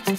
En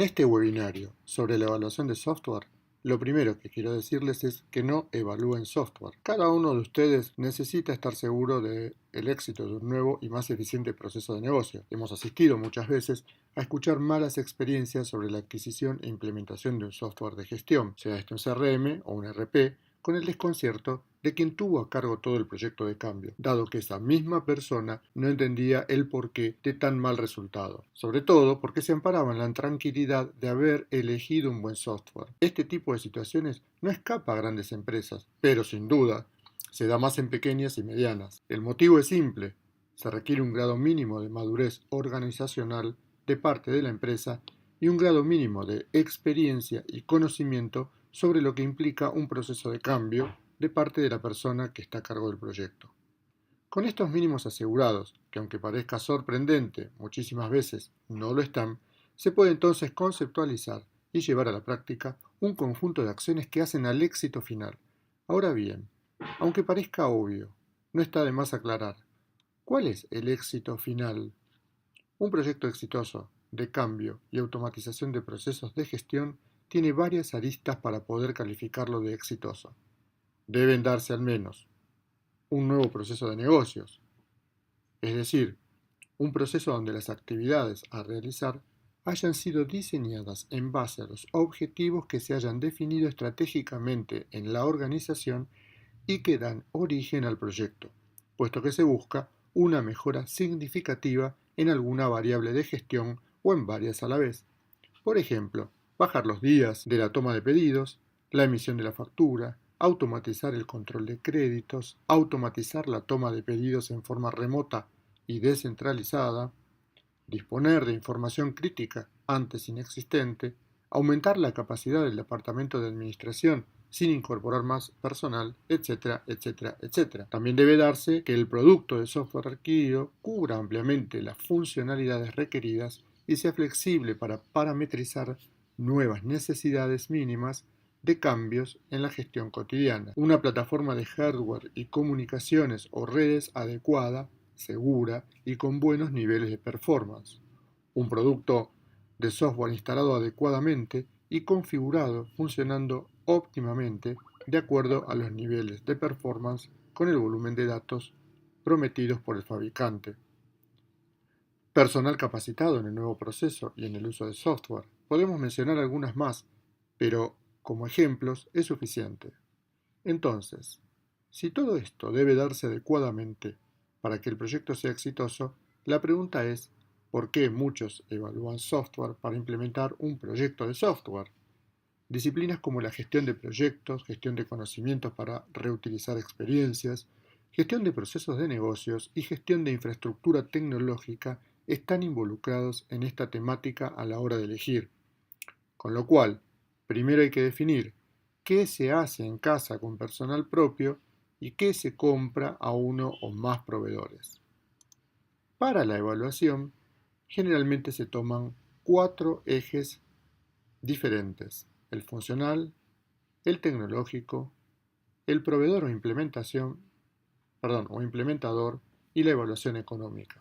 este webinario sobre la evaluación de software, lo primero que quiero decirles es que no evalúen software. Cada uno de ustedes necesita estar seguro del éxito de un nuevo y más eficiente proceso de negocio. Hemos asistido muchas veces a escuchar malas experiencias sobre la adquisición e implementación de un software de gestión, sea este un CRM o un ERP, con el desconcierto de quien tuvo a cargo todo el proyecto de cambio, dado que esa misma persona no entendía el porqué de tan mal resultado, sobre todo porque se amparaba en la tranquilidad de haber elegido un buen software. Este tipo de situaciones no escapa a grandes empresas, pero sin duda se da más en pequeñas y medianas. El motivo es simple: se requiere un grado mínimo de madurez organizacional de parte de la empresa y un grado mínimo de experiencia y conocimiento sobre lo que implica un proceso de cambio de parte de la persona que está a cargo del proyecto. Con estos mínimos asegurados, que aunque parezca sorprendente, muchísimas veces no lo están, se puede entonces conceptualizar y llevar a la práctica un conjunto de acciones que hacen al éxito final. Ahora bien, aunque parezca obvio, no está de más aclarar: ¿cuál es el éxito final? Un proyecto exitoso de cambio y automatización de procesos de gestión tiene varias aristas para poder calificarlo de exitoso. Deben darse al menos un nuevo proceso de negocios, es decir, un proceso donde las actividades a realizar hayan sido diseñadas en base a los objetivos que se hayan definido estratégicamente en la organización y que dan origen al proyecto, puesto que se busca una mejora significativa en alguna variable de gestión o en varias a la vez. Por ejemplo, bajar los días de la toma de pedidos, la emisión de la factura, automatizar el control de créditos, automatizar la toma de pedidos en forma remota y descentralizada, disponer de información crítica antes inexistente, aumentar la capacidad del departamento de administración sin incorporar más personal, etcétera, etcétera, etcétera. También debe darse que el producto de software adquirido cubra ampliamente las funcionalidades requeridas y sea flexible para parametrizar nuevas necesidades mínimas de cambios en la gestión cotidiana. Una plataforma de hardware y comunicaciones o redes adecuada, segura y con buenos niveles de performance. Un producto de software instalado adecuadamente y configurado funcionando óptimamente de acuerdo a los niveles de performance con el volumen de datos prometidos por el fabricante. Personal capacitado en el nuevo proceso y en el uso de software. Podemos mencionar algunas más, pero como ejemplos es suficiente. Entonces, si todo esto debe darse adecuadamente para que el proyecto sea exitoso, la pregunta es: ¿por qué muchos evalúan software para implementar un proyecto de software? Disciplinas como la gestión de proyectos, gestión de conocimientos para reutilizar experiencias, gestión de procesos de negocios y gestión de infraestructura tecnológica están involucrados en esta temática a la hora de elegir. Con lo cual, primero hay que definir qué se hace en casa con personal propio y qué se compra a uno o más proveedores. Para la evaluación, generalmente se toman 4 ejes diferentes: el funcional, el tecnológico, el proveedor o implementador y la evaluación económica.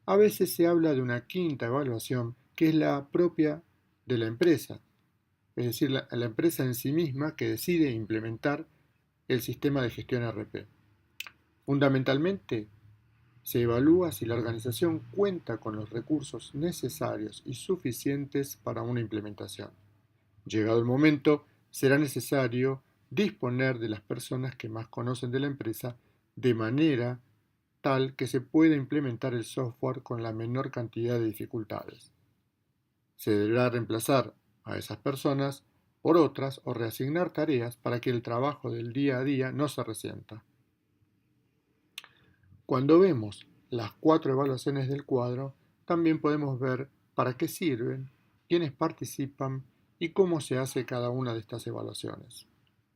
A veces se habla de una quinta evaluación que es la propia de la empresa, es decir, la empresa en sí misma que decide implementar el sistema de gestión ERP. Fundamentalmente, se evalúa si la organización cuenta con los recursos necesarios y suficientes para una implementación. Llegado el momento, será necesario disponer de las personas que más conocen de la empresa de manera tal que se pueda implementar el software con la menor cantidad de dificultades. Se deberá reemplazar a esas personas por otras o reasignar tareas para que el trabajo del día a día no se resienta. Cuando vemos las 4 evaluaciones del cuadro, también podemos ver para qué sirven, quiénes participan y cómo se hace cada una de estas evaluaciones,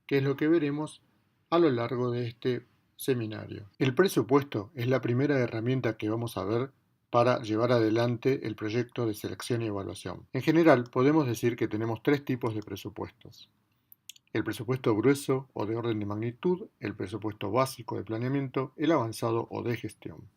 que es lo que veremos a lo largo de este seminario. El presupuesto es la primera herramienta que vamos a ver para llevar adelante el proyecto de selección y evaluación. En general, podemos decir que tenemos 3 tipos de presupuestos: el presupuesto grueso o de orden de magnitud, el presupuesto básico de planeamiento, el avanzado o de gestión.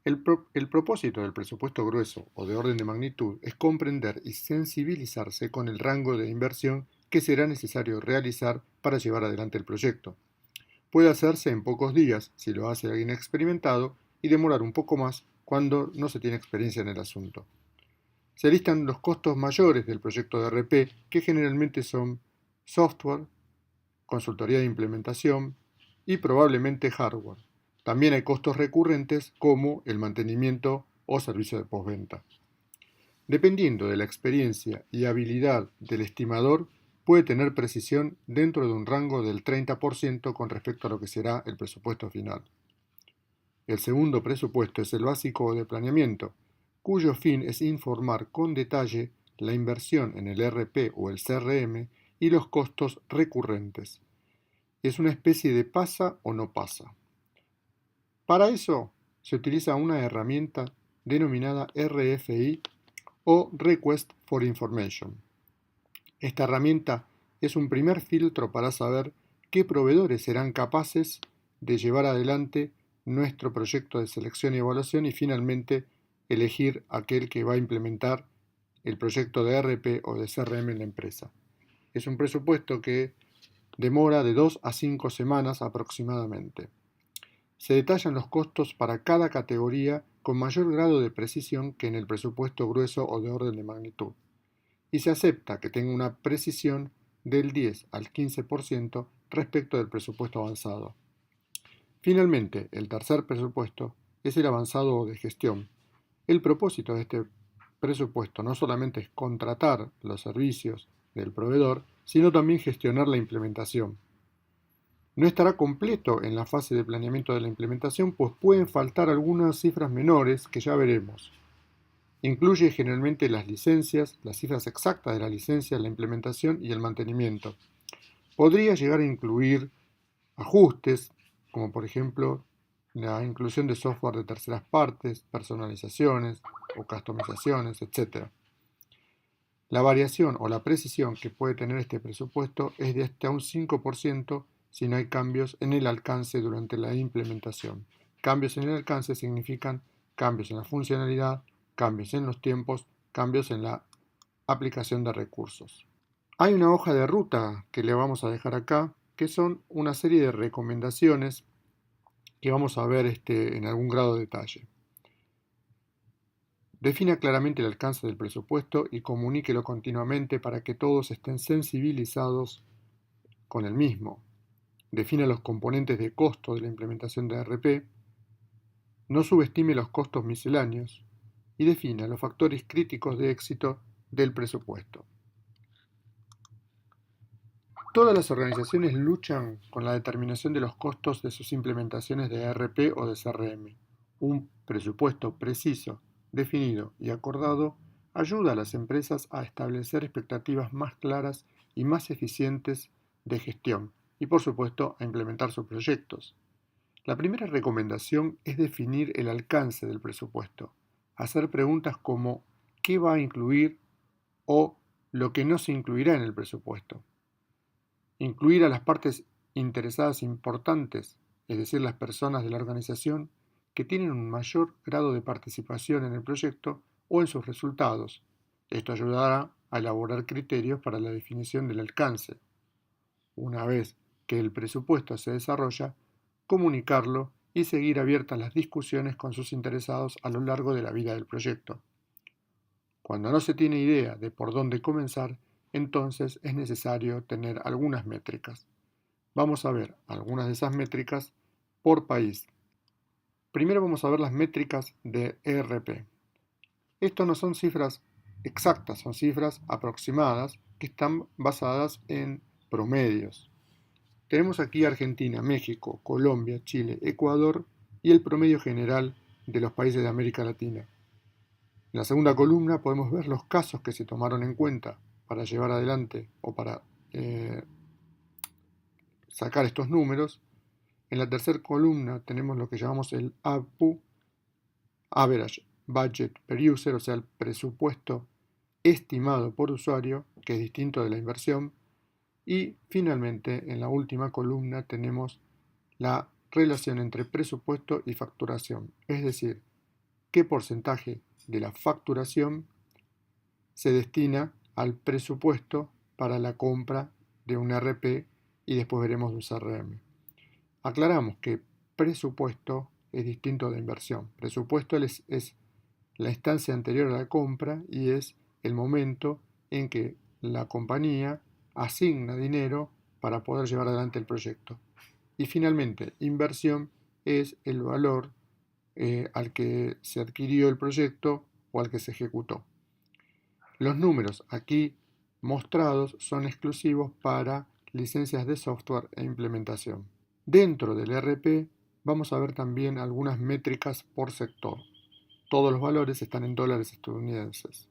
El propósito del presupuesto grueso o de orden de magnitud es comprender y sensibilizarse con el rango de inversión que será necesario realizar para llevar adelante el proyecto. Puede hacerse en pocos días si lo hace alguien experimentado y demorar un poco más cuando no se tiene experiencia en el asunto. Se listan los costos mayores del proyecto de RP, que generalmente son software, consultoría de implementación y probablemente hardware. También hay costos recurrentes como el mantenimiento o servicio de postventa. Dependiendo de la experiencia y habilidad del estimador, puede tener precisión dentro de un rango del 30% con respecto a lo que será el presupuesto final. El segundo presupuesto es el básico de planeamiento, cuyo fin es informar con detalle la inversión en el RP o el CRM y los costos recurrentes. Es una especie de pasa o no pasa. Para eso se utiliza una herramienta denominada RFI o Request for Information. Esta herramienta es un primer filtro para saber qué proveedores serán capaces de llevar adelante nuestro proyecto de selección y evaluación y finalmente elegir aquel que va a implementar el proyecto de RP o de CRM en la empresa. Es un presupuesto que demora de 2 a 5 semanas aproximadamente. Se detallan los costos para cada categoría con mayor grado de precisión que en el presupuesto grueso o de orden de magnitud, y se acepta que tenga una precisión del 10 al 15% respecto del presupuesto avanzado. Finalmente, el tercer presupuesto es el avanzado o de gestión. El propósito de este presupuesto no solamente es contratar los servicios del proveedor, sino también gestionar la implementación. No estará completo en la fase de planeamiento de la implementación, pues pueden faltar algunas cifras menores que ya veremos. Incluye generalmente las licencias, las cifras exactas de la licencia, la implementación y el mantenimiento. Podría llegar a incluir ajustes, como por ejemplo la inclusión de software de terceras partes, personalizaciones o customizaciones, etc. La variación o la precisión que puede tener este presupuesto es de hasta un 5% si no hay cambios en el alcance durante la implementación. Cambios en el alcance significan cambios en la funcionalidad, cambios en los tiempos, cambios en la aplicación de recursos. Hay una hoja de ruta que le vamos a dejar acá, que son una serie de recomendaciones que vamos a ver en algún grado de detalle. Defina claramente el alcance del presupuesto y comuníquelo continuamente para que todos estén sensibilizados con el mismo. Defina los componentes de costo de la implementación de RP. No subestime los costos misceláneos y defina los factores críticos de éxito del presupuesto. Todas las organizaciones luchan con la determinación de los costos de sus implementaciones de ERP o de CRM. Un presupuesto preciso, definido y acordado ayuda a las empresas a establecer expectativas más claras y más eficientes de gestión y, por supuesto, a implementar sus proyectos. La primera recomendación es definir el alcance del presupuesto, hacer preguntas como ¿qué va a incluir? O lo que no se incluirá en el presupuesto. Incluir a las partes interesadas importantes, es decir, las personas de la organización que tienen un mayor grado de participación en el proyecto o en sus resultados. Esto ayudará a elaborar criterios para la definición del alcance. Una vez que el presupuesto se desarrolla, comunicarlo y seguir abiertas las discusiones con sus interesados a lo largo de la vida del proyecto. Cuando no se tiene idea de por dónde comenzar, entonces es necesario tener algunas métricas. Vamos a ver algunas de esas métricas por país. Primero vamos a ver las métricas de ERP. Esto no son cifras exactas, son cifras aproximadas que están basadas en promedios. Tenemos aquí Argentina, México, Colombia, Chile, Ecuador y el promedio general de los países de América Latina. En la segunda columna podemos ver los casos que se tomaron en cuenta para llevar adelante o para sacar estos números. En la tercera columna tenemos lo que llamamos el ABPU, Average Budget per User, o sea, el presupuesto estimado por usuario, que es distinto de la inversión. Y finalmente, en la última columna tenemos la relación entre presupuesto y facturación, es decir, qué porcentaje de la facturación se destina al presupuesto para la compra de un ERP y después veremos de un CRM. Aclaramos que presupuesto es distinto de inversión. Presupuesto es la instancia anterior a la compra y es el momento en que la compañía asigna dinero para poder llevar adelante el proyecto. Y finalmente, inversión es el valor al que se adquirió el proyecto o al que se ejecutó. Los números aquí mostrados son exclusivos para licencias de software e implementación. Dentro del ERP vamos a ver también algunas métricas por sector. Todos los valores están en dólares estadounidenses.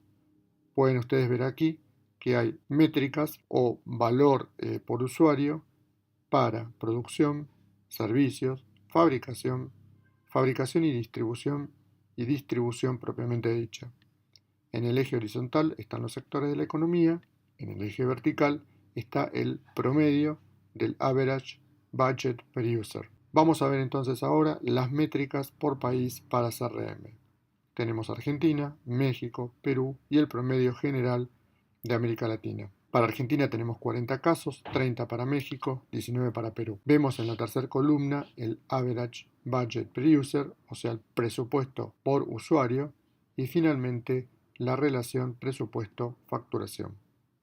Pueden ustedes ver aquí que hay métricas o valor por usuario para producción, servicios, fabricación y distribución propiamente dicha. En el eje horizontal están los sectores de la economía, en el eje vertical está el promedio del average budget per user. Vamos a ver entonces ahora las métricas por país para CRM. Tenemos Argentina, México, Perú y el promedio general de América Latina. Para Argentina tenemos 40 casos, 30 para México, 19 para Perú. Vemos en la tercera columna el average budget per user, o sea, el presupuesto por usuario, y finalmente la relación presupuesto-facturación,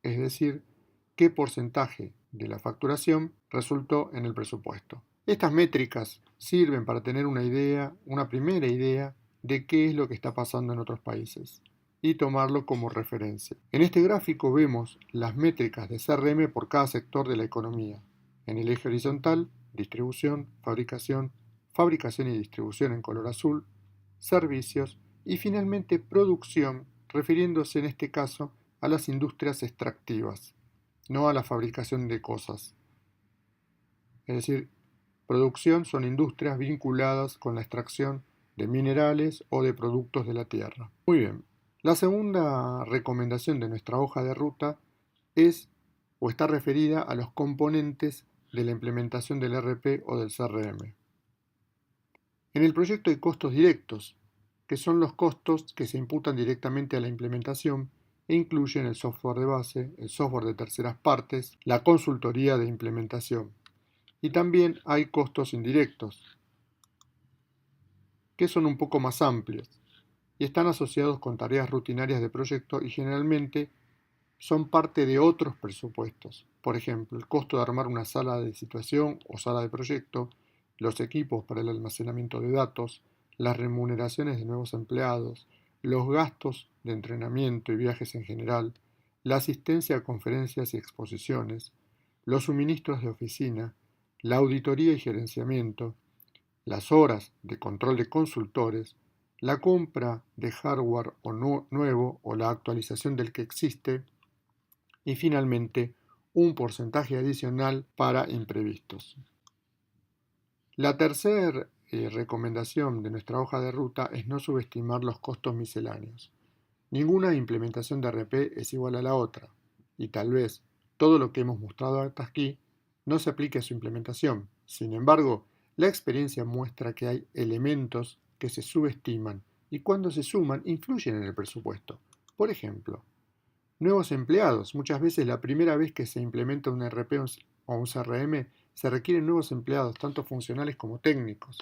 es decir, qué porcentaje de la facturación resultó en el presupuesto. Estas métricas sirven para tener una primera idea de qué es lo que está pasando en otros países y tomarlo como referencia. En este gráfico vemos las métricas de CRM por cada sector de la economía. En el eje horizontal, distribución, fabricación y distribución en color azul, servicios y finalmente producción, refiriéndose en este caso a las industrias extractivas, no a la fabricación de cosas. Es decir, producción son industrias vinculadas con la extracción de minerales o de productos de la tierra. Muy bien. La segunda recomendación de nuestra hoja de ruta es o está referida a los componentes de la implementación del ERP o del CRM. En el proyecto hay costos directos, que son los costos que se imputan directamente a la implementación e incluyen el software de base, el software de terceras partes, la consultoría de implementación. Y también hay costos indirectos, que son un poco más amplios y están asociados con tareas rutinarias de proyecto y generalmente son parte de otros presupuestos. Por ejemplo, el costo de armar una sala de situación o sala de proyecto, los equipos para el almacenamiento de datos, las remuneraciones de nuevos empleados, los gastos de entrenamiento y viajes en general, la asistencia a conferencias y exposiciones, los suministros de oficina, la auditoría y gerenciamiento, las horas de control de consultores, la compra de hardware nuevo o la actualización del que existe y finalmente un porcentaje adicional para imprevistos. La tercera recomendación de nuestra hoja de ruta es no subestimar los costos misceláneos. Ninguna implementación de ERP es igual a la otra y tal vez todo lo que hemos mostrado hasta aquí no se aplique a su implementación. Sin embargo, la experiencia muestra que hay elementos que se subestiman y cuando se suman influyen en el presupuesto. Por ejemplo, nuevos empleados. Muchas veces la primera vez que se implementa un ERP o un CRM se requieren nuevos empleados, tanto funcionales como técnicos.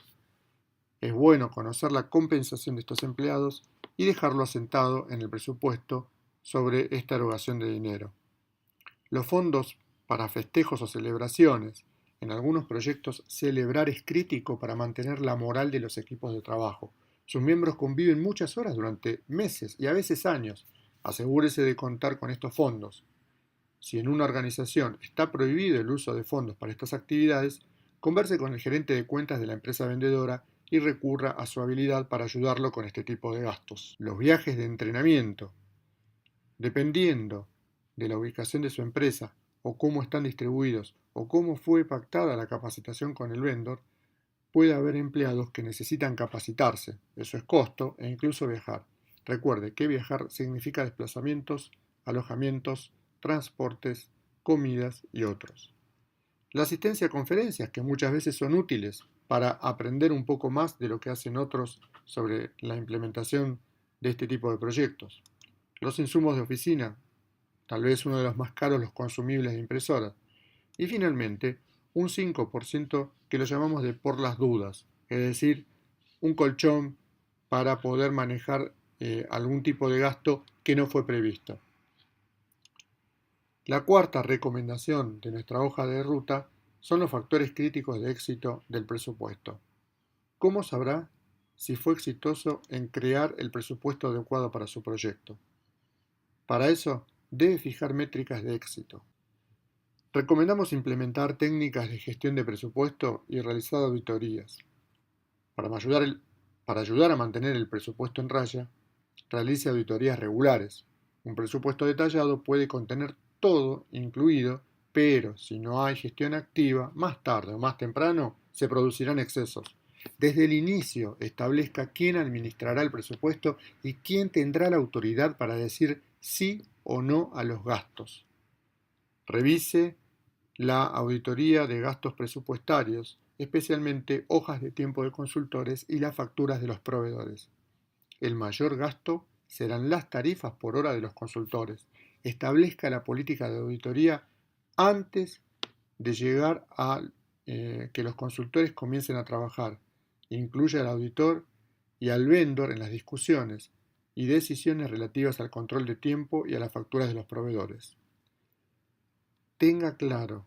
Es bueno conocer la compensación de estos empleados y dejarlo asentado en el presupuesto sobre esta erogación de dinero. Los fondos para festejos o celebraciones. En algunos proyectos, celebrar es crítico para mantener la moral de los equipos de trabajo. Sus miembros conviven muchas horas durante meses y a veces años. Asegúrese de contar con estos fondos. Si en una organización está prohibido el uso de fondos para estas actividades, converse con el gerente de cuentas de la empresa vendedora y recurra a su habilidad para ayudarlo con este tipo de gastos. Los viajes de entrenamiento. Dependiendo de la ubicación de su empresa o cómo están distribuidos o cómo fue pactada la capacitación con el vendor, puede haber empleados que necesitan capacitarse, eso es costo e incluso viajar. Recuerde que viajar significa desplazamientos, alojamientos, transportes, comidas y otros. La asistencia a conferencias, que muchas veces son útiles para aprender un poco más de lo que hacen otros sobre la implementación de este tipo de proyectos. Los insumos de oficina, tal vez uno de los más caros, los consumibles de impresora. Y finalmente, un 5% que lo llamamos de por las dudas, es decir, un colchón para poder manejar algún tipo de gasto que no fue previsto. La cuarta recomendación de nuestra hoja de ruta son los factores críticos de éxito del presupuesto. ¿Cómo sabrá si fue exitoso en crear el presupuesto adecuado para su proyecto? Para eso, debe fijar métricas de éxito. Recomendamos implementar técnicas de gestión de presupuesto y realizar auditorías. Para ayudar a mantener el presupuesto en raya, realice auditorías regulares. Un presupuesto detallado puede contener todo incluido, pero si no hay gestión activa, más tarde o más temprano se producirán excesos. Desde el inicio establezca quién administrará el presupuesto y quién tendrá la autoridad para decir sí o no a los gastos. Revise la auditoría de gastos presupuestarios, especialmente hojas de tiempo de consultores y las facturas de los proveedores. El mayor gasto serán las tarifas por hora de los consultores. Establezca la política de auditoría antes de llegar a que los consultores comiencen a trabajar. Incluya al auditor y al vendor en las discusiones y decisiones relativas al control de tiempo y a las facturas de los proveedores. Tenga claro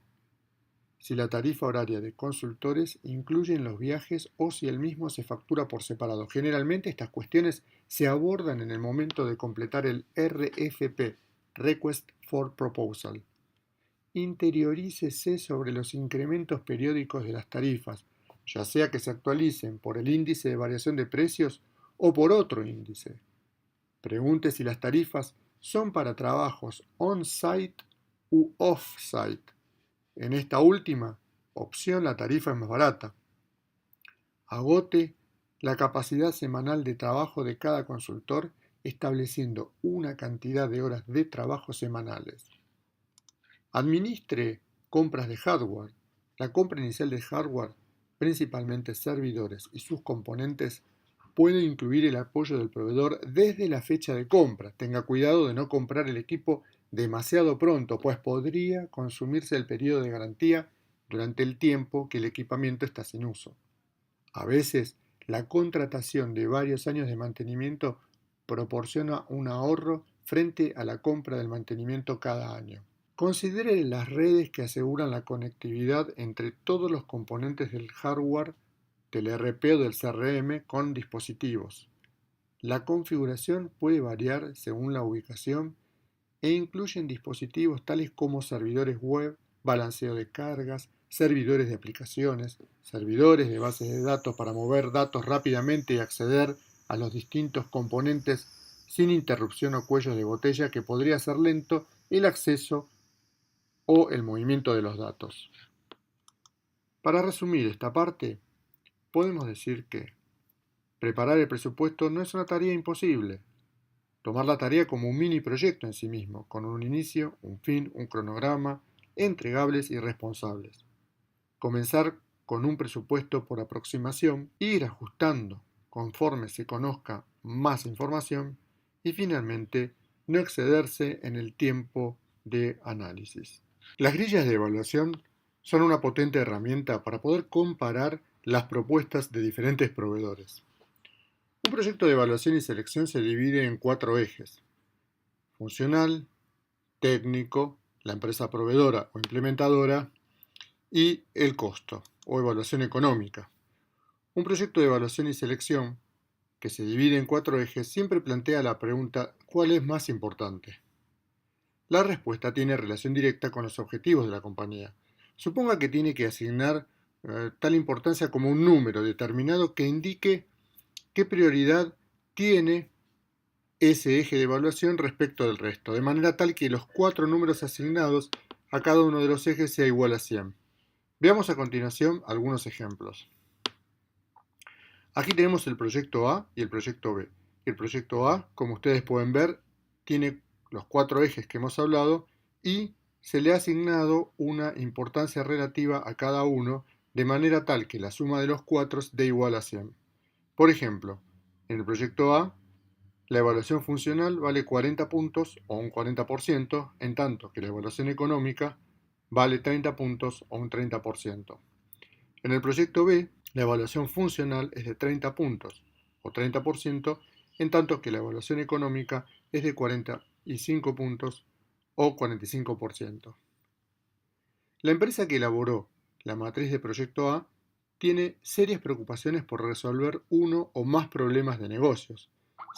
si la tarifa horaria de consultores incluye los viajes o si el mismo se factura por separado. Generalmente estas cuestiones se abordan en el momento de completar el RFP, Request for Proposal. Interiorícese sobre los incrementos periódicos de las tarifas, ya sea que se actualicen por el índice de variación de precios o por otro índice. Pregunte si las tarifas son para trabajos on-site u off-site. En esta última opción la tarifa es más barata. Agote la capacidad semanal de trabajo de cada consultor estableciendo una cantidad de horas de trabajo semanales. Administre compras de hardware. La compra inicial de hardware, principalmente servidores y sus componentes, puede incluir el apoyo del proveedor desde la fecha de compra. Tenga cuidado de no comprar el equipo demasiado pronto, pues podría consumirse el periodo de garantía durante el tiempo que el equipamiento está sin uso. A veces, la contratación de varios años de mantenimiento proporciona un ahorro frente a la compra del mantenimiento cada año. Considere las redes que aseguran la conectividad entre todos los componentes del hardware, del ERP o del CRM con dispositivos. La configuración puede variar según la ubicación e incluyen dispositivos tales como servidores web, balanceo de cargas, servidores de aplicaciones, servidores de bases de datos para mover datos rápidamente y acceder a los distintos componentes sin interrupción o cuellos de botella que podría hacer lento el acceso o el movimiento de los datos. Para resumir esta parte, podemos decir que preparar el presupuesto no es una tarea imposible. Tomar la tarea como un mini proyecto en sí mismo, con un inicio, un fin, un cronograma, entregables y responsables. Comenzar con un presupuesto por aproximación, ir ajustando conforme se conozca más información y finalmente no excederse en el tiempo de análisis. Las grillas de evaluación son una potente herramienta para poder comparar las propuestas de diferentes proveedores. Un proyecto de evaluación y selección se divide en 4 ejes: funcional, técnico, la empresa proveedora o implementadora y el costo o evaluación económica. Un proyecto de evaluación y selección que se divide en 4 ejes siempre plantea la pregunta ¿cuál es más importante? La respuesta tiene relación directa con los objetivos de la compañía. Suponga que tiene que asignar tal importancia como un número determinado que indique qué prioridad tiene ese eje de evaluación respecto del resto, de manera tal que los 4 números asignados a cada uno de los ejes sea igual a 100. Veamos a continuación algunos ejemplos. Aquí tenemos el proyecto A y el proyecto B. El proyecto A, como ustedes pueden ver, tiene los 4 ejes que hemos hablado y se le ha asignado una importancia relativa a cada uno, de manera tal que la suma de los cuatro dé igual a 100. Por ejemplo, en el proyecto A, la evaluación funcional vale 40 puntos o un 40%, en tanto que la evaluación económica vale 30 puntos o un 30%. En el proyecto B, la evaluación funcional es de 30 puntos o 30%, en tanto que la evaluación económica es de 45 puntos o 45%. La empresa que elaboró la matriz de proyecto A tiene serias preocupaciones por resolver uno o más problemas de negocios.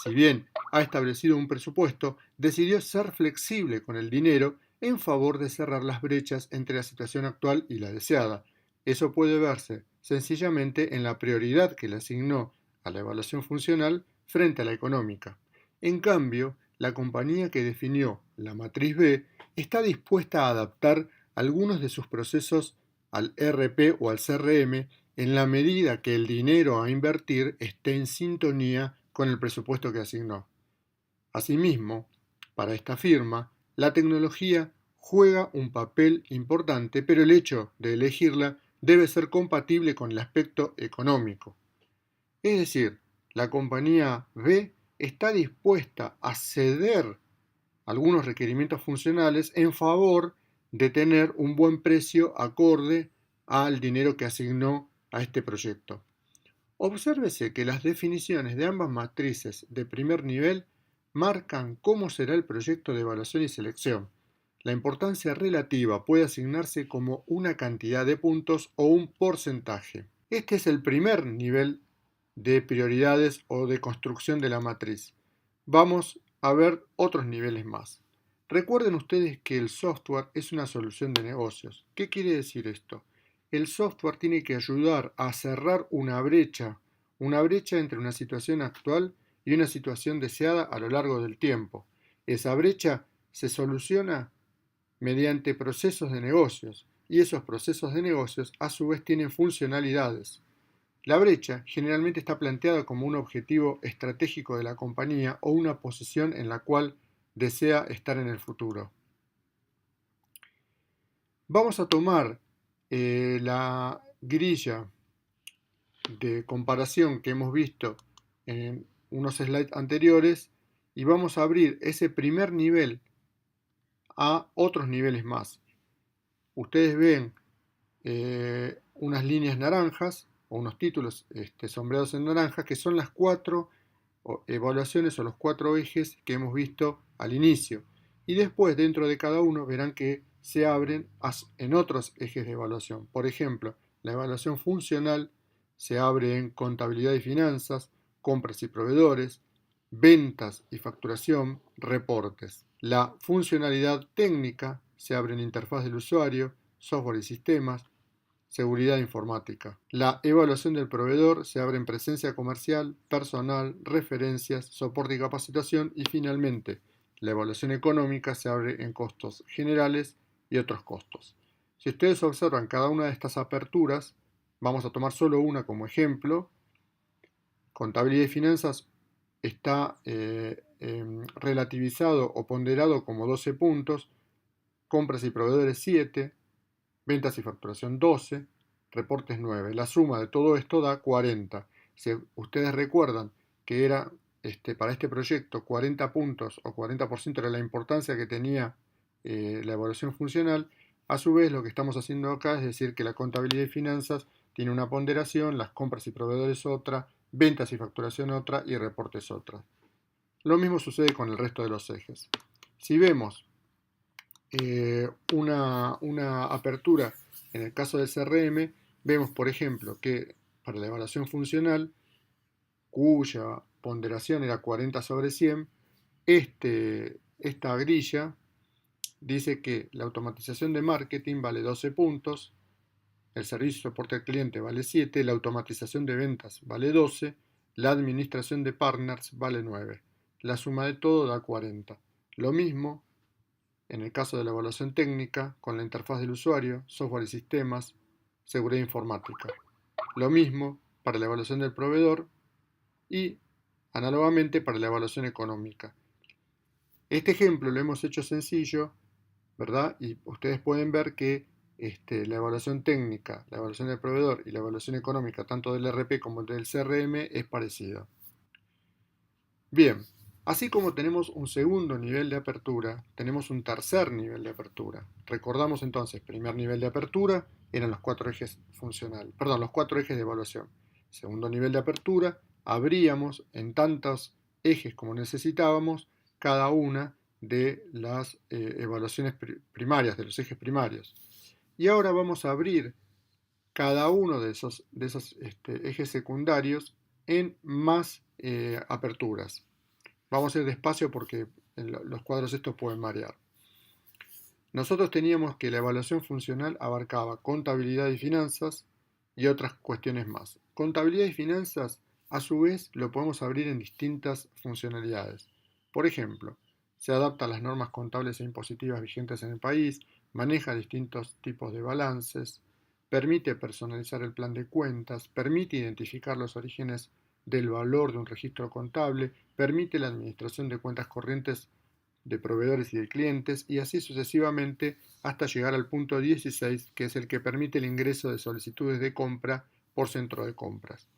Si bien ha establecido un presupuesto, decidió ser flexible con el dinero en favor de cerrar las brechas entre la situación actual y la deseada. Eso puede verse sencillamente en la prioridad que le asignó a la evaluación funcional frente a la económica. En cambio, la compañía que definió la matriz B está dispuesta a adaptar algunos de sus procesos al ERP o al CRM en la medida que el dinero a invertir esté en sintonía con el presupuesto que asignó. Asimismo, para esta firma, la tecnología juega un papel importante, pero el hecho de elegirla debe ser compatible con el aspecto económico. Es decir, la compañía B está dispuesta a ceder algunos requerimientos funcionales en favor de tener un buen precio acorde al dinero que asignó a este proyecto. Obsérvese que las definiciones de ambas matrices de primer nivel marcan cómo será el proyecto de evaluación y selección. La importancia relativa puede asignarse como una cantidad de puntos o un porcentaje. Este es el primer nivel de prioridades o de construcción de la matriz. Vamos a ver otros niveles más. Recuerden ustedes que el software es una solución de negocios. ¿Qué quiere decir esto? El software tiene que ayudar a cerrar una brecha entre una situación actual y una situación deseada a lo largo del tiempo. Esa brecha se soluciona mediante procesos de negocios, y esos procesos de negocios a su vez tienen funcionalidades. La brecha generalmente está planteada como un objetivo estratégico de la compañía o una posición en la cual desea estar en el futuro. Vamos a tomar la grilla de comparación que hemos visto en unos slides anteriores y vamos a abrir ese primer nivel a otros niveles más. Ustedes ven unas líneas naranjas o unos títulos sombreados en naranja que son las cuatro evaluaciones o los cuatro ejes que hemos visto al inicio. Y después dentro de cada uno verán que se abren en otros ejes de evaluación. Por ejemplo, la evaluación funcional se abre en contabilidad y finanzas, compras y proveedores, ventas y facturación, reportes. La funcionalidad técnica se abre en interfaz del usuario, software y sistemas, seguridad informática. La evaluación del proveedor se abre en presencia comercial, personal, referencias, soporte y capacitación y finalmente la evaluación económica se abre en costos generales y otros costos. Si ustedes observan cada una de estas aperturas, vamos a tomar solo una como ejemplo. Contabilidad y finanzas está relativizado o ponderado como 12 puntos, compras y proveedores 7, ventas y facturación 12, reportes 9. La suma de todo esto da 40. Si ustedes recuerdan que era para este proyecto 40 puntos o 40% era la importancia que tenía la evaluación funcional, a su vez lo que estamos haciendo acá es decir que la contabilidad y finanzas tiene una ponderación, las compras y proveedores otra, ventas y facturación otra y reportes otra. Lo mismo sucede con el resto de los ejes. Si vemos una apertura en el caso del CRM, vemos por ejemplo que para la evaluación funcional, cuya ponderación era 40 sobre 100, esta grilla dice que la automatización de marketing vale 12 puntos, el servicio de soporte al cliente vale 7, la automatización de ventas vale 12, la administración de partners vale 9. La suma de todo da 40. Lo mismo en el caso de la evaluación técnica, con la interfaz del usuario, software y sistemas, seguridad informática. Lo mismo para la evaluación del proveedor y, análogamente, para la evaluación económica. Este ejemplo lo hemos hecho sencillo ¿verdad? Y ustedes pueden ver que la evaluación técnica, la evaluación del proveedor y la evaluación económica, tanto del RP como del CRM, es parecida. Bien, así como tenemos un segundo nivel de apertura, tenemos un tercer nivel de apertura. Recordamos entonces, primer nivel de apertura eran los cuatro ejes funcionales, perdón, los cuatro ejes de evaluación. Segundo nivel de apertura, abríamos en tantos ejes como necesitábamos cada una de las evaluaciones primarias, de los ejes primarios. Y ahora vamos a abrir cada uno de esos ejes secundarios en más aperturas. Vamos a ir despacio porque los cuadros estos pueden variar. Nosotros teníamos que la evaluación funcional abarcaba contabilidad y finanzas y otras cuestiones más. Contabilidad y finanzas, a su vez, lo podemos abrir en distintas funcionalidades. Por ejemplo, se adapta a las normas contables e impositivas vigentes en el país, maneja distintos tipos de balances, permite personalizar el plan de cuentas, permite identificar los orígenes del valor de un registro contable, permite la administración de cuentas corrientes de proveedores y de clientes, y así sucesivamente hasta llegar al punto 16, que es el que permite el ingreso de solicitudes de compra por centro de compras.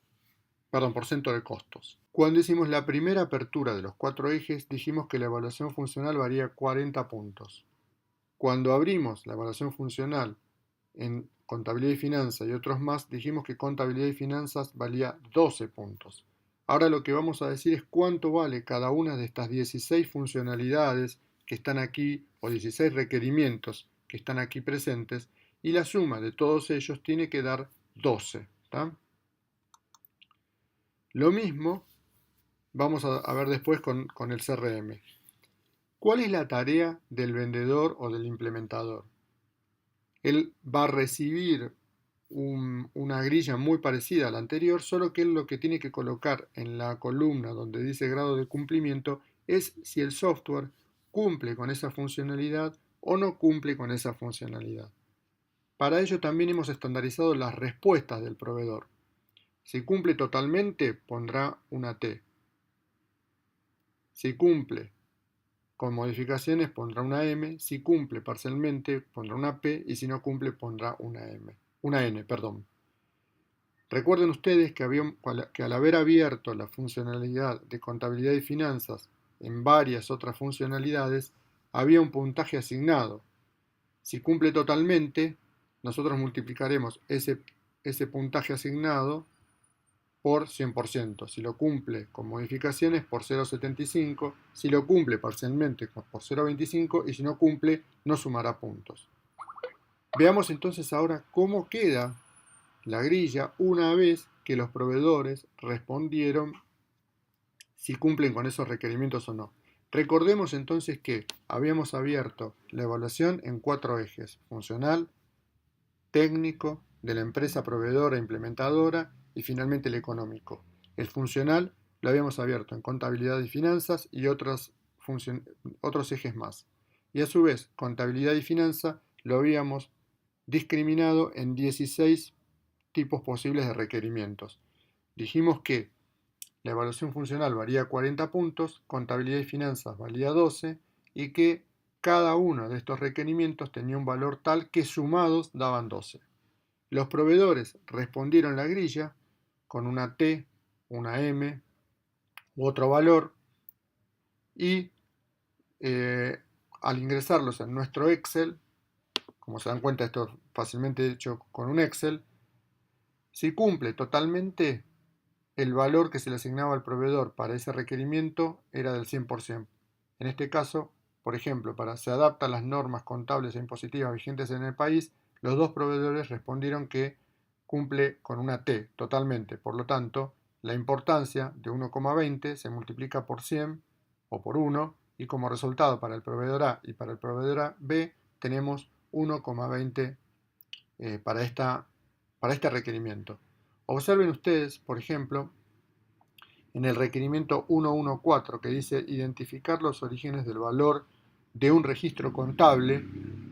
Perdón, por centro de costos. Cuando hicimos la primera apertura de los cuatro ejes, dijimos que la evaluación funcional varía 40 puntos. Cuando abrimos la evaluación funcional en contabilidad y finanzas y otros más, dijimos que contabilidad y finanzas valía 12 puntos. Ahora lo que vamos a decir es cuánto vale cada una de estas 16 funcionalidades que están aquí, o 16 requerimientos que están aquí presentes, y la suma de todos ellos tiene que dar 12. ¿Tá? Lo mismo vamos a ver después con el CRM. ¿Cuál es la tarea del vendedor o del implementador? Él va a recibir una grilla muy parecida a la anterior, solo que él lo que tiene que colocar en la columna donde dice grado de cumplimiento es si el software cumple con esa funcionalidad o no cumple con esa funcionalidad. Para ello también hemos estandarizado las respuestas del proveedor. Si cumple totalmente, pondrá una T. Si cumple con modificaciones, pondrá una M. Si cumple parcialmente, pondrá una P. Y si no cumple, pondrá una N. Perdón. Recuerden ustedes que al haber abierto la funcionalidad de contabilidad y finanzas en varias otras funcionalidades, había un puntaje asignado. Si cumple totalmente, nosotros multiplicaremos ese puntaje asignado por 100%. Si lo cumple con modificaciones, por 0,75. Si lo cumple parcialmente, por 0,25. Y si no cumple, no sumará puntos. Veamos entonces ahora cómo queda la grilla una vez que los proveedores respondieron si cumplen con esos requerimientos o no. Recordemos entonces que habíamos abierto la evaluación en cuatro ejes: funcional, técnico, de la empresa proveedora e implementadora y finalmente el económico. El funcional lo habíamos abierto en contabilidad y finanzas y otros ejes más. Y a su vez, contabilidad y finanzas lo habíamos discriminado en 16 tipos posibles de requerimientos. Dijimos que la evaluación funcional valía 40 puntos, contabilidad y finanzas valía 12 y que cada uno de estos requerimientos tenía un valor tal que sumados daban 12. Los proveedores respondieron la grilla con una T, una M u otro valor y al ingresarlos en nuestro Excel, como se dan cuenta esto es fácilmente hecho con un Excel, si cumple totalmente, el valor que se le asignaba al proveedor para ese requerimiento era del 100%. En este caso, por ejemplo, se adapta a las normas contables e impositivas vigentes en el país, los dos proveedores respondieron que cumple con una T totalmente. Por lo tanto, la importancia de 1,20 se multiplica por 100 o por 1 y como resultado para el proveedor A y para el proveedor B tenemos 1,20 para este requerimiento. Observen ustedes, por ejemplo, en el requerimiento 114 que dice identificar los orígenes del valor de un registro contable,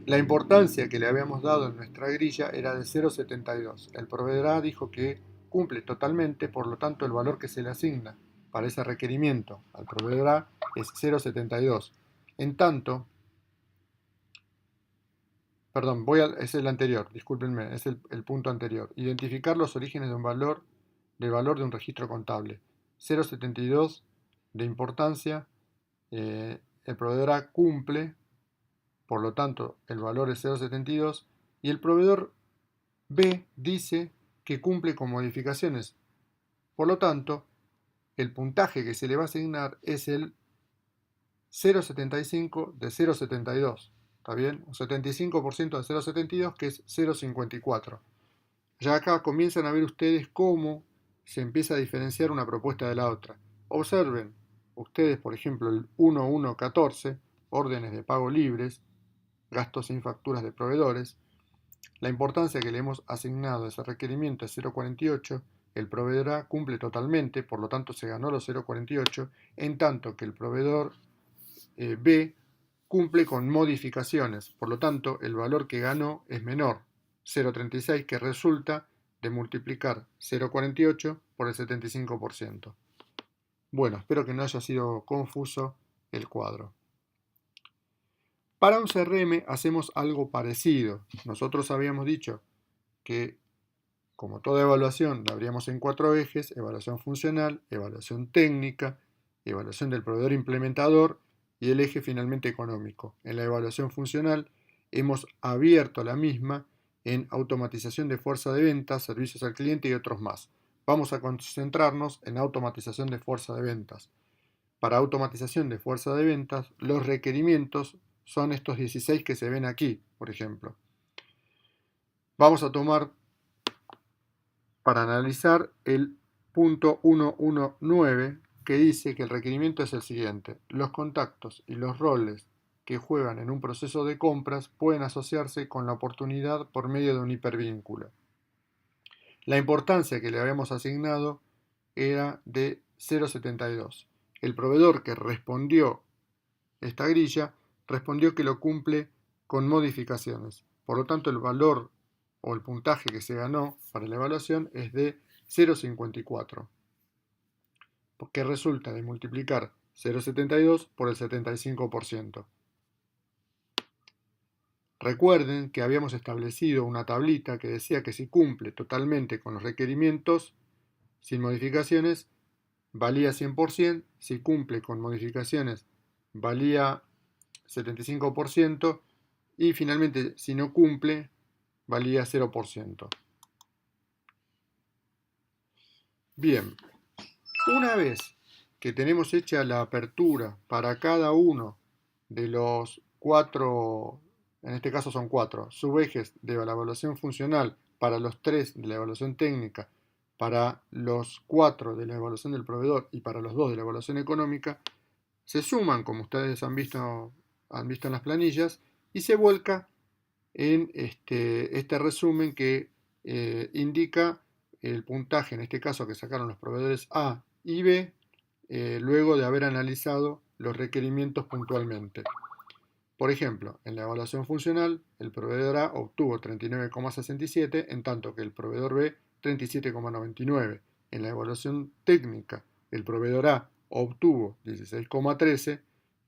la importancia que le habíamos dado en nuestra grilla era de 0,72. El proveedor A dijo que cumple totalmente, por lo tanto el valor que se le asigna para ese requerimiento al proveedor A es 0,72. En tanto, Perdón, es el anterior, discúlpenme, es el punto anterior. Identificar los orígenes de un valor, del valor de un registro contable. 0,72 de importancia, el proveedor A cumple, por lo tanto el valor es 0,72 y el proveedor B dice que cumple con modificaciones. Por lo tanto, el puntaje que se le va a asignar es el 0,75 de 0,72. ¿Está bien? Un 75% de 0,72 que es 0,54. Ya acá comienzan a ver ustedes cómo se empieza a diferenciar una propuesta de la otra. Observen ustedes, por ejemplo, el 1114, órdenes de pago libres, gastos sin facturas de proveedores. La importancia que le hemos asignado a ese requerimiento es 0,48. El proveedor A cumple totalmente, por lo tanto se ganó los 0,48, en tanto que el proveedor B cumple con modificaciones, por lo tanto el valor que ganó es menor, 0,36, que resulta de multiplicar 0,48 por el 75%. Bueno, espero que no haya sido confuso el cuadro. Para un CRM hacemos algo parecido. Nosotros habíamos dicho que, como toda evaluación, la abríamos en 4 ejes: evaluación funcional, evaluación técnica, evaluación del proveedor implementador y el eje finalmente económico. En la evaluación funcional hemos abierto la misma en automatización de fuerza de ventas, servicios al cliente y otros más. Vamos a concentrarnos en automatización de fuerza de ventas. Para automatización de fuerza de ventas, los requerimientos son estos 16 que se ven aquí, por ejemplo. Vamos a tomar para analizar el punto 119, que dice que el requerimiento es el siguiente: los contactos y los roles que juegan en un proceso de compras pueden asociarse con la oportunidad por medio de un hipervínculo. La importancia que le habíamos asignado era de 0,72. El proveedor que respondió esta grilla respondió que lo cumple con modificaciones. Por lo tanto, el valor o el puntaje que se ganó para la evaluación es de 0,54, que resulta de multiplicar 0,72 por el 75%. Recuerden que habíamos establecido una tablita que decía que si cumple totalmente con los requerimientos sin modificaciones, valía 100%, si cumple con modificaciones, valía 75%, y finalmente, si no cumple, valía 0%. Bien, una vez que tenemos hecha la apertura para cada uno de los 4, en este caso son 4, subejes de la evaluación funcional, para los 3 de la evaluación técnica, para los 4 de la evaluación del proveedor y para los 2 de la evaluación económica, se suman, como ustedes han visto en las planillas, y se vuelca en este resumen que indica el puntaje, en este caso que sacaron los proveedores A y B, luego de haber analizado los requerimientos puntualmente. Por ejemplo, en la evaluación funcional, el proveedor A obtuvo 39,67, en tanto que el proveedor B 37,99. En la evaluación técnica, el proveedor A obtuvo 16,13,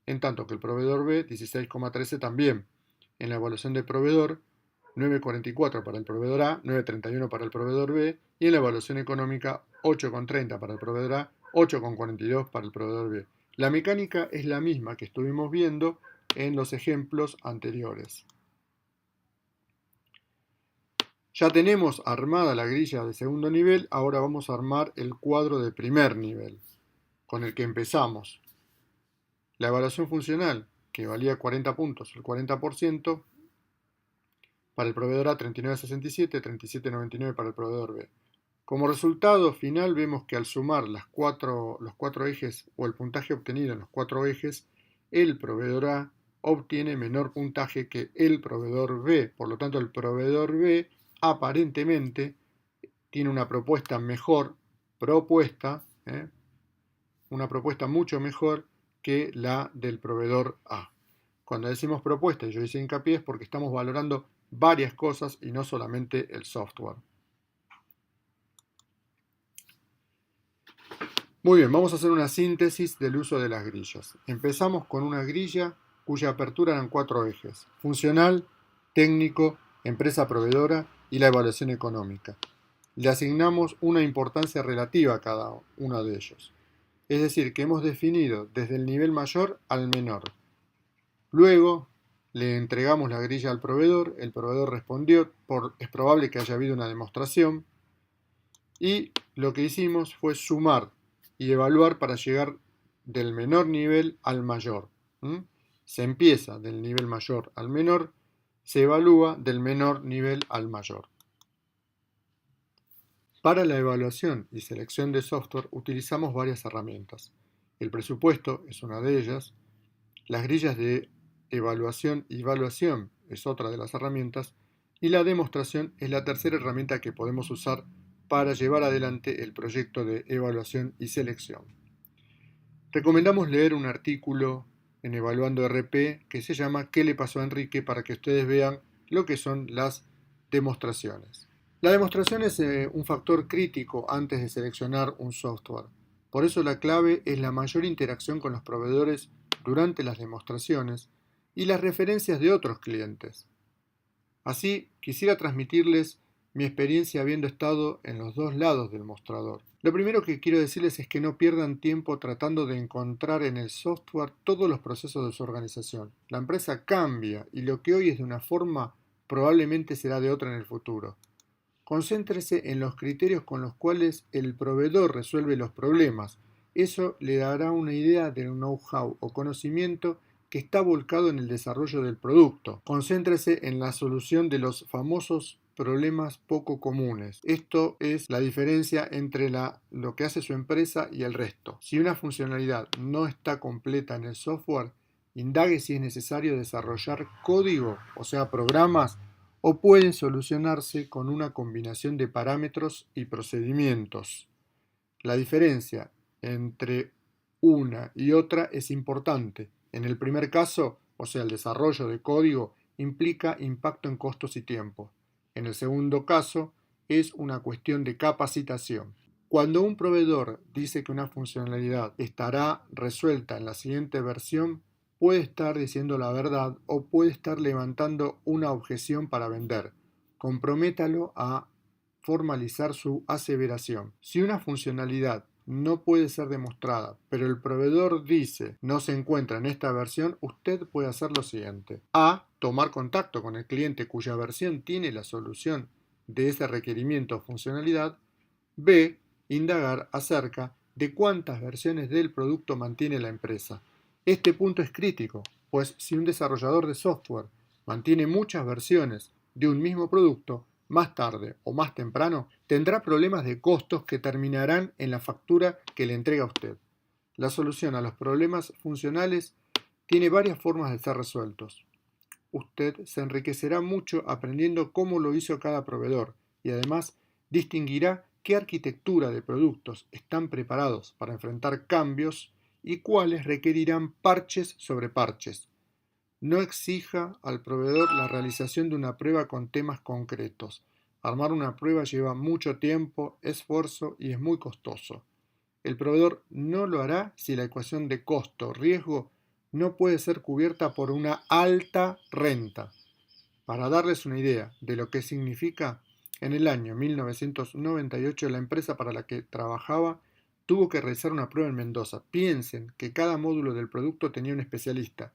en tanto que el proveedor B 16,13 también. En la evaluación de proveedor, 9,44 para el proveedor A, 9,31 para el proveedor B, y en la evaluación económica, 8,30 para el proveedor A, 8,42 para el proveedor B. La mecánica es la misma que estuvimos viendo en los ejemplos anteriores. Ya tenemos armada la grilla de segundo nivel, ahora vamos a armar el cuadro de primer nivel, con el que empezamos. La evaluación funcional, que valía 40 puntos, el 40%, para el proveedor A 39,67, 37,99 para el proveedor B. Como resultado final vemos que al sumar los cuatro ejes o el puntaje obtenido en los 4 ejes, el proveedor A obtiene menor puntaje que el proveedor B. Por lo tanto, el proveedor B aparentemente tiene una propuesta mejor, una propuesta mucho mejor que la del proveedor A. Cuando decimos propuesta, y yo hice hincapié, es porque estamos valorando varias cosas y no solamente el software. Muy bien, vamos a hacer una síntesis del uso de las grillas. Empezamos con una grilla cuya apertura eran 4 ejes: funcional, técnico, empresa proveedora y la evaluación económica. Le asignamos una importancia relativa a cada uno de ellos. Es decir, que hemos definido desde el nivel mayor al menor. Luego le entregamos la grilla al proveedor, el proveedor respondió, es probable que haya habido una demostración, y lo que hicimos fue sumar y evaluar para llegar del menor nivel al mayor. Se empieza del nivel mayor al menor, se evalúa del menor nivel al mayor. Para la evaluación y selección de software utilizamos varias herramientas. El presupuesto es una de ellas, las grillas de evaluación y evaluación es otra de las herramientas, y la demostración es la tercera herramienta que podemos usar para llevar adelante el proyecto de evaluación y selección. Recomendamos leer un artículo en Evaluando RP que se llama ¿Qué le pasó a Enrique?, para que ustedes vean lo que son las demostraciones. La demostración es un factor crítico antes de seleccionar un software. Por eso la clave es la mayor interacción con los proveedores durante las demostraciones y las referencias de otros clientes. Así, quisiera transmitirles mi experiencia habiendo estado en los dos lados del mostrador. Lo primero que quiero decirles es que no pierdan tiempo tratando de encontrar en el software todos los procesos de su organización. La empresa cambia y lo que hoy es de una forma probablemente será de otra en el futuro. Concéntrese en los criterios con los cuales el proveedor resuelve los problemas. Eso le dará una idea del know-how o conocimiento que está volcado en el desarrollo del producto. Concéntrese en la solución de los famosos problemas poco comunes. Esto es la diferencia entre lo que hace su empresa y el resto. Si una funcionalidad no está completa en el software, indague si es necesario desarrollar código, o sea, programas, o pueden solucionarse con una combinación de parámetros y procedimientos. La diferencia entre una y otra es importante. En el primer caso, o sea, el desarrollo de código, implica impacto en costos y tiempo. En el segundo caso, es una cuestión de capacitación. Cuando un proveedor dice que una funcionalidad estará resuelta en la siguiente versión, puede estar diciendo la verdad o puede estar levantando una objeción para vender. Comprométalo a formalizar su aseveración. Si una funcionalidad no puede ser demostrada, pero el proveedor dice no se encuentra en esta versión, usted puede hacer lo siguiente. A. Tomar contacto con el cliente cuya versión tiene la solución de ese requerimiento o funcionalidad. B. Indagar acerca de cuántas versiones del producto mantiene la empresa. Este punto es crítico, pues si un desarrollador de software mantiene muchas versiones de un mismo producto, más tarde o más temprano tendrá problemas de costos que terminarán en la factura que le entrega a usted. La solución a los problemas funcionales tiene varias formas de ser resueltos. Usted se enriquecerá mucho aprendiendo cómo lo hizo cada proveedor y además distinguirá qué arquitectura de productos están preparados para enfrentar cambios y cuáles requerirán parches sobre parches. No exija al proveedor la realización de una prueba con temas concretos. Armar una prueba lleva mucho tiempo, esfuerzo y es muy costoso. El proveedor no lo hará si la ecuación de costo-riesgo no puede ser cubierta por una alta renta. Para darles una idea de lo que significa, en el año 1998 la empresa para la que trabajaba tuvo que realizar una prueba en Mendoza. Piensen que cada módulo del producto tenía un especialista.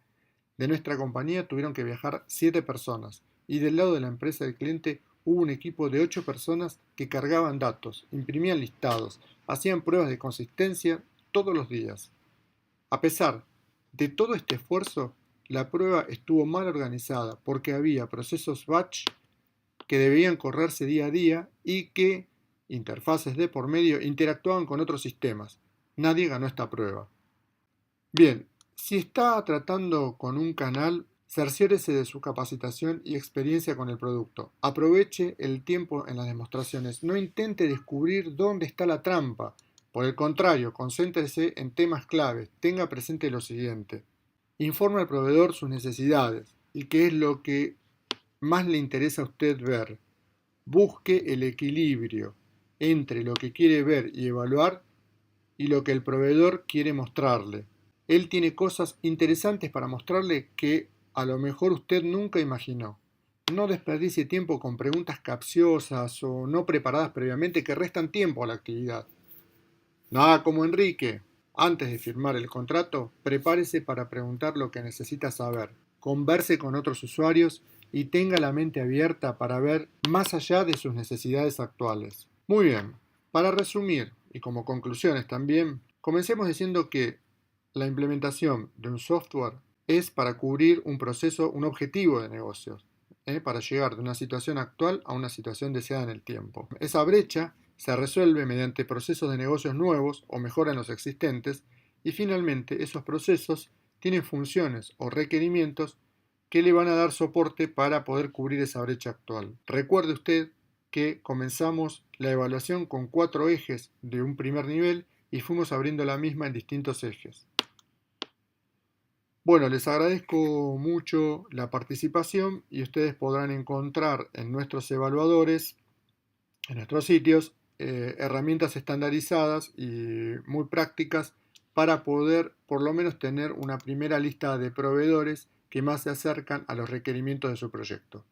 De nuestra compañía tuvieron que viajar 7 personas y del lado de la empresa del cliente hubo un equipo de 8 personas que cargaban datos, imprimían listados, hacían pruebas de consistencia todos los días. A pesar de todo este esfuerzo, la prueba estuvo mal organizada porque había procesos batch que debían correrse día a día y que, interfaces de por medio, interactuaban con otros sistemas. Nadie ganó esta prueba. Bien, si está tratando con un canal, cerciórese de su capacitación y experiencia con el producto. Aproveche el tiempo en las demostraciones. No intente descubrir dónde está la trampa. Por el contrario, concéntrese en temas claves. Tenga presente lo siguiente. Informe al proveedor sus necesidades y qué es lo que más le interesa a usted ver. Busque el equilibrio entre lo que quiere ver y evaluar y lo que el proveedor quiere mostrarle. Él tiene cosas interesantes para mostrarle que a lo mejor usted nunca imaginó. No desperdicie tiempo con preguntas capciosas o no preparadas previamente que restan tiempo a la actividad. Nada como Enrique. Antes de firmar el contrato, prepárese para preguntar lo que necesita saber, converse con otros usuarios y tenga la mente abierta para ver más allá de sus necesidades actuales. Muy bien, para resumir y como conclusiones también, comencemos diciendo que la implementación de un software es para cubrir un proceso, un objetivo de negocios, para llegar de una situación actual a una situación deseada en el tiempo. Esa brecha se resuelve mediante procesos de negocios nuevos o mejoran los existentes y finalmente esos procesos tienen funciones o requerimientos que le van a dar soporte para poder cubrir esa brecha actual. Recuerde usted que comenzamos la evaluación con 4 ejes de un primer nivel y fuimos abriendo la misma en distintos ejes. Bueno, les agradezco mucho la participación y ustedes podrán encontrar en nuestros evaluadores, en nuestros sitios, herramientas estandarizadas y muy prácticas para poder por lo menos tener una primera lista de proveedores que más se acercan a los requerimientos de su proyecto.